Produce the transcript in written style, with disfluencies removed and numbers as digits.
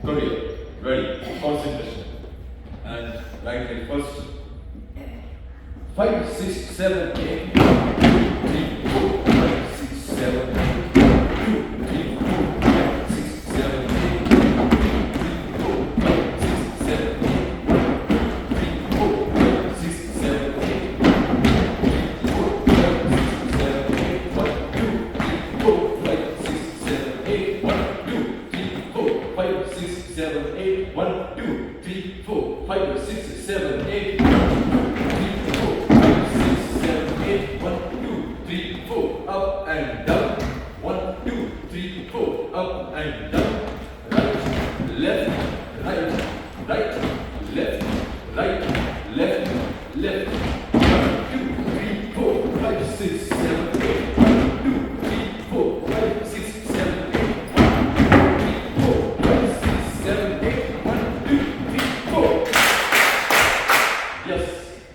Korea. Ready. Concentration. And right leg first. 5, 6, 7, 8. 2, 3, 4, 5, 6, 7, 8. 2, 3, 4, 5, 6, 7, 8. 3, 4, 5, 6, 7, 8. 3, 4, 5, 6, 7, 8. 3, 4, 5, 6, 7, 8. 1, 2, 3, 4, 5, 6, 7, 8. 1, 2, 3, 4, 5, 6, 7, 8. 1, 2, 3, 4, 5, 6, 7, 8. 1, 2, 3, 4, up and down. 1, 2, 3, 4, up and down. Right, left, right, right.